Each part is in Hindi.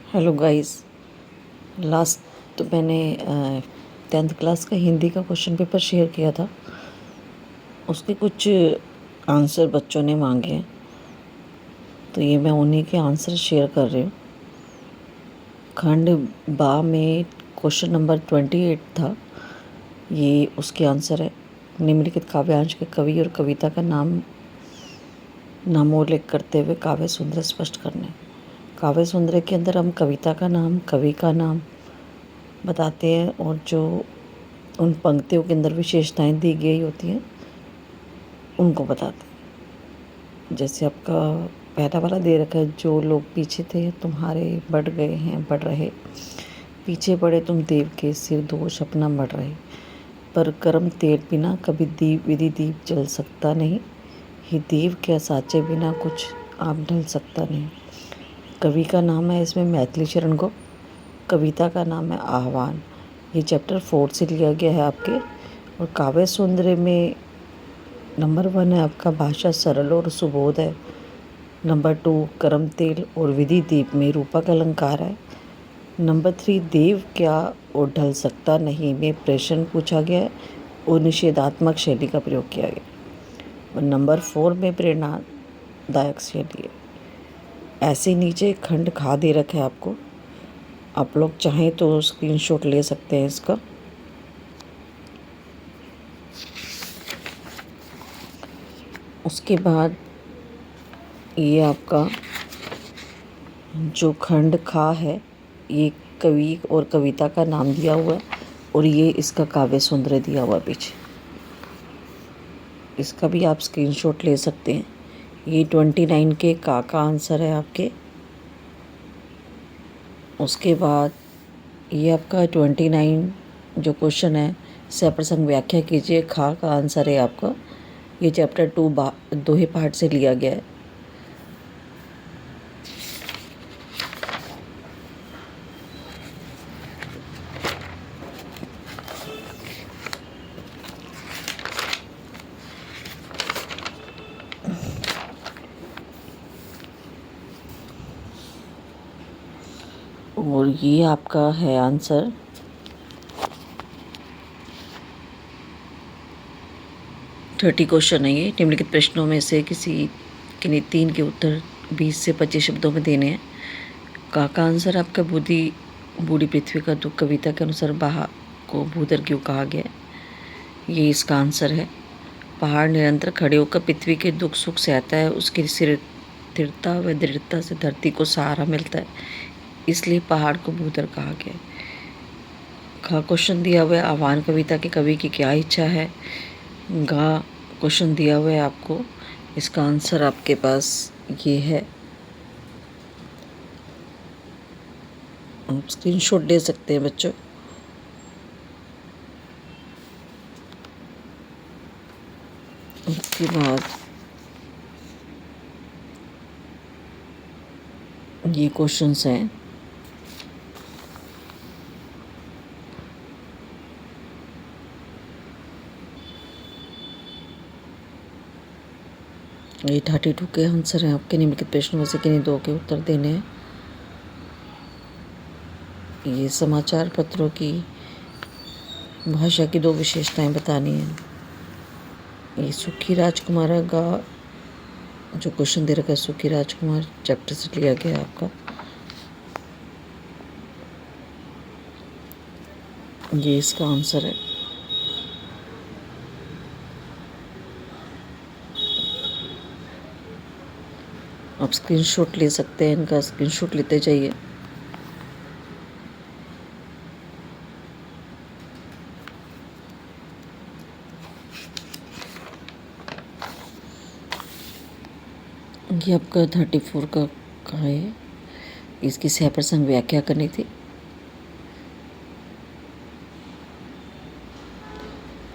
Hello guys. लास्ट तो मैंने 10th क्लास का हिंदी का क्वेश्चन पेपर शेयर किया था। उसके कुछ आंसर बच्चों ने मांगे हैं, तो ये मैं उन्हीं के आंसर शेयर कर रही हूँ। खंड बा में क्वेश्चन नंबर 28 था, ये उसके आंसर है। निम्नलिखित काव्यांश के कवि और कविता का नामोल्लेख करते हुए काव्य सुंदर स्पष्ट करने। काव्य सुंदर के अंदर हम कविता का नाम, कवि का नाम बताते हैं और जो उन पंक्तियों के अंदर विशेषताएं दी गई होती हैं उनको बताते हैं। जैसे आपका पहला वाला दे रखा है, जो लोग पीछे थे तुम्हारे बढ़ गए हैं बढ़ रहे, पीछे पड़े तुम देव के सिर दोष अपना बढ़ रहे, पर कर्म तेल बिना कभी दीप विधि दीप जल सकता नहीं, ही देव क्या साचे बिना कुछ आप ढल सकता नहीं। कवि का नाम है इसमें मैथिली शरण गुप्त, कविता का नाम है आह्वान। ये चैप्टर 4 से लिया गया है आपके। और काव्य सुंदर में नंबर 1 है आपका भाषा सरल और सुबोध है। नंबर 2 कर्म तेल और विधि दीप में रूपक अलंकार है। नंबर 3 देव क्या और ढल सकता नहीं में प्रश्न पूछा गया है और निषेधात्मक शैली का प्रयोग किया गया। और नंबर 4 में प्रेरणादायक शैली है। ऐसे नीचे खंड खा दे रखा है आपको, आप लोग चाहें तो स्क्रीनशॉट ले सकते हैं इसका। उसके बाद ये आपका जो खंड खा है, ये कवि और कविता का नाम दिया हुआ है और ये इसका काव्य सुंदर दिया हुआ पीछे। इसका भी आप स्क्रीनशॉट ले सकते हैं। ये 29 के का आंसर है आपके। उसके बाद ये आपका 29 जो क्वेश्चन है, सप्रसंग व्याख्या कीजिए, खा का आंसर है आपका। ये चैप्टर 2 दोहे पाठ से लिया गया है। और ये आपका है आंसर। थर्टी क्वेश्चन है ये। निम्नलिखित प्रश्नों में से किन्हीं 3 के उत्तर 20 से 25 शब्दों में देने हैं। का आंसर आपका बूढ़ी पृथ्वी का दुख कविता के अनुसार बाहा को भूधर क्यों कहा गया है, ये इसका आंसर है। पहाड़ निरंतर खड़े होकर पृथ्वी के दुख सुख सहता है, उसकी स्थिरता व दृढ़ता से धरती को सहारा मिलता है, इसलिए पहाड़ को भूधर कहा गया है। खा क्वेश्चन दिया हुआ है, आह्वान कविता के कवि की क्या इच्छा है। गा क्वेश्चन दिया हुआ है आपको, इसका आंसर आपके पास ये है। आप स्क्रीनशॉट ले सकते हैं बच्चों। उसके बाद ये क्वेश्चंस हैं। ये 32 के आंसर हैं आपके। निम्नलिखित प्रश्नों में से किन्हीं 2 के उत्तर देने हैं। ये समाचार पत्रों की भाषा की 2 विशेषताएं बतानी है। ये सुखी राजकुमार का जो क्वेश्चन दे रखा है, सुखी राजकुमार चैप्टर से लिया गया है आपका। ये इसका आंसर है। आप स्क्रीनशॉट ले सकते हैं, इनका स्क्रीनशॉट लेते जाइए। ये आपका 34 का है। इसकी सप्रसंग व्याख्या करनी थी।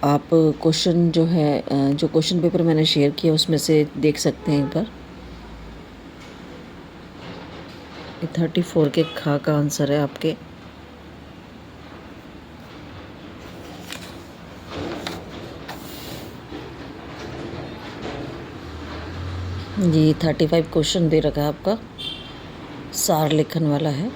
आप क्वेश्चन जो है, जो क्वेश्चन पेपर मैंने शेयर किया उसमें से देख सकते हैं एक बार। 34 के खा का आंसर है आपके। ये 35 क्वेश्चन दे रखा है आपका, सार लेखन वाला है।